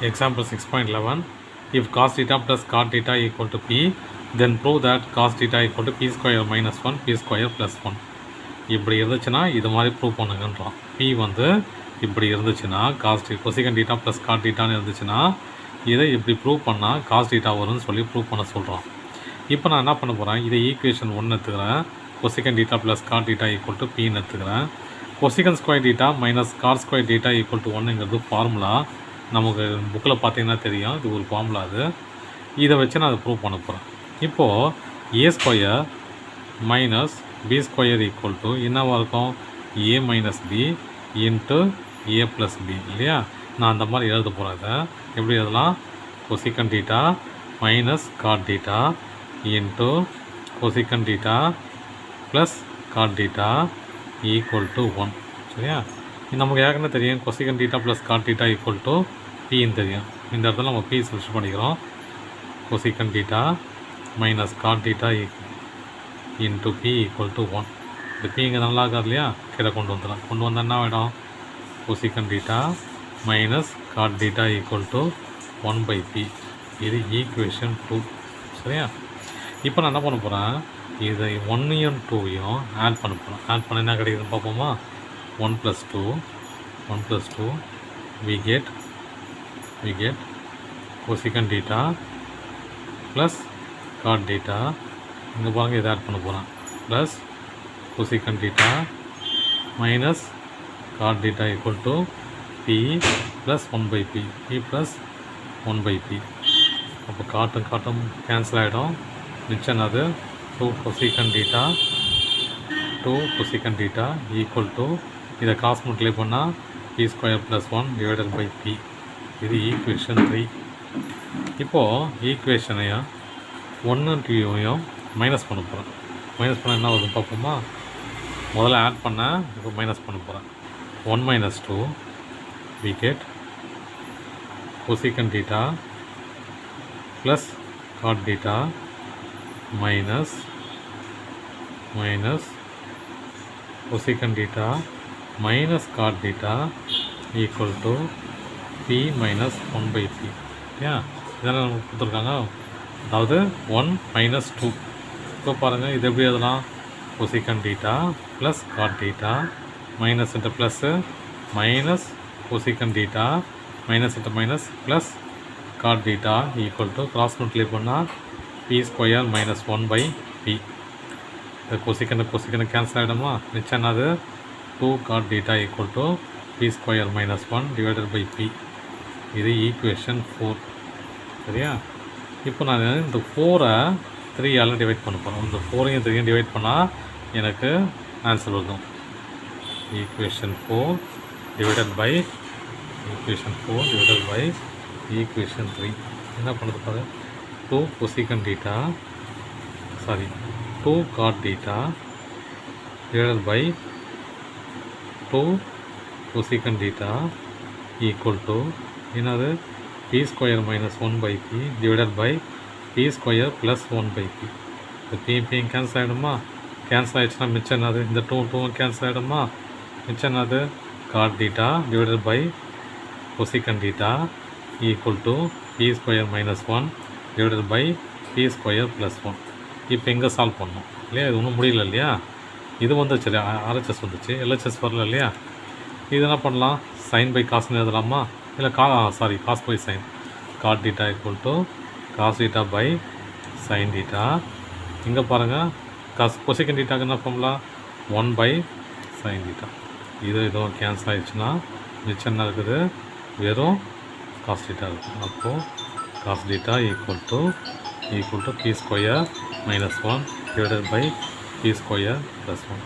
Example 6.11. If cos theta plus cot theta equal to p, then prove that cos theta equal to p square minus 1 p square plus 1. இப்படி இருந்துச்சுன்னா இது மாதிரி prove பண்ணுங்கன்றான். p வந்து இப்படி இருந்துச்சுன்னா கொசிகன் theta plus cot thetaன்னு இருந்துச்சுன்னா இதை இப்படி ப்ரூவ் பண்ணால் cos theta வரும்னு சொல்லி ப்ரூவ் பண்ண சொல்கிறான். இப்போ நான் என்ன பண்ண போகிறேன், இதை ஈக்குவேஷன் 1 எடுத்துக்கிறேன். கொசிகன் theta plus cot theta equal to pன்னு எடுத்துக்கிறேன். Cosecant square theta minus cot square theta equal to 1ங்கிறது ஃபார்முலா. நமக்கு புக்கில் பார்த்தீங்கன்னா தெரியும், இது ஒரு ஃபார்முலா. அது இதை வச்சு நான் அதை ப்ரூவ் பண்ண போகிறேன். இப்போது a square minus b square equal to என்னவாக இருக்கும், a minus b into a plus b இல்லையா. நான் அந்த மாதிரி எழுத போகிறேன். இதை எப்படி எழுதலாம், cosecant theta minus cot theta into cosecant theta plus cot theta equal to 1. சரியா, நமக்கு ஏற்கனவே தெரியும் cosecant theta plus cot theta equal to பின்னு தெரியும். இந்த இடத்துல நம்ம பி சப்ஸ்டிட்யூட் பண்ணிக்கிறோம். Cosecant theta minus cot theta into p equal to 1. இந்த பி இங்கே நல்லா இருக்காது இல்லையா, கீழே கொண்டு வந்துடலாம். கொண்டு வந்தால் என்ன ஆகிடும், கொசிகன் theta minus cot theta equal to 1/p. இது ஈக்குவேஷன் 2. சரியா, இப்போ நான் என்ன பண்ண போகிறேன், இதை 1யும் 2யும் ஆட் பண்ண போகிறேன். ஆட் பண்ண என்ன கிடைக்குதுன்னு பார்ப்போமா. 1 + 2 we get cosecant theta plus cot theta. இங்கே பாருங்கள், இதை ஆட் பண்ண போகிறேன். Plus cosecant theta minus cot theta equal to p plus 1/p, p plus 1/p. அப்போ காட்டும் கேன்சல் ஆகிடும். மிச்சம் அது 2 cosecant theta ஈக்குவல் டு இதை காஸ் மல்டிப்ளை பண்ணால் p square plus 1 divided by p. இது ஈக்குவேஷன் 3. இப்போது ஈக்குவேஷனையும் 1 2யும் மைனஸ் பண்ண போகிறேன். மைனஸ் பண்ண என்ன வருதுன்னு பார்ப்போமா. முதல்ல ஆட் பண்ண, இப்போ மைனஸ் பண்ண போகிறேன். 1 - 2 we get cosecant theta plus cot theta minus cosecant theta minus cot theta equal to p minus 1/p. ஏன் இதெல்லாம் நமக்கு கொடுத்துருக்காங்க. அதாவது 1 - 2. இப்போ பாருங்கள், இது எப்படி எழுதலாம், cosecant theta plus cot theta minus into plus minus cosecant theta minus into minus plus cot theta equal to cross multiply பண்ணால் பி ஸ்கொயர் மைனஸ் 1/p. இந்த கொசிக்கன் கேன்சல் ஆகிடுமா. மிச்சம் என்னது, 2 cot theta equal to p square minus 1 divided by p. இது equation 4. சரியா, இப்போ நான் இந்த 4ஐ 3ஆல் divide பண்ண போகிறேன். இந்த 4ஐயும் 3யும் டிவைட் பண்ணால் எனக்கு ஆன்சர் வரும். Equation 4 divided by equation 3. என்ன பண்ணுறது பாரு, 2 cosecant theta 2 cot theta divided by 2 cosecant theta equal to என்னது, p square minus 1/p divided by p square plus 1/p. இந்த p கேன்சல் ஆகிடுமா. கேன்சல் ஆகிடுச்சுன்னா மிச்சம் என்னது, இந்த 2 கேன்சல் ஆகிடுமா. மிச்சம் என்னது, cot theta divided by cosecant theta equal to p square minus 1 divided by p square plus 1. இப்போ எங்கே சால்வ் பண்ணணும் இல்லையா, இது ஒன்றும் முடியல இல்லையா. இது வந்துச்சு இல்லையா, RHS வந்துச்சு, LHS வரல இல்லையா. இது என்ன பண்ணலாம், சைன் பை காஸ்ன்னு எழுதலாமா, இல்லை cos by sine. Cot theta equal to cos theta by sine theta. இங்கே பாருங்கள், கொசிகன் thetaக்கு என்ன பண்ணலாம், 1/sin theta. இதுவும் கேன்சல் ஆகிடுச்சுன்னா மிச்சம் என்ன இருக்குது, வெறும் காஸ் theta இருக்குது. அப்போது cos theta equal to p square minus 1 divided by p square plus 1.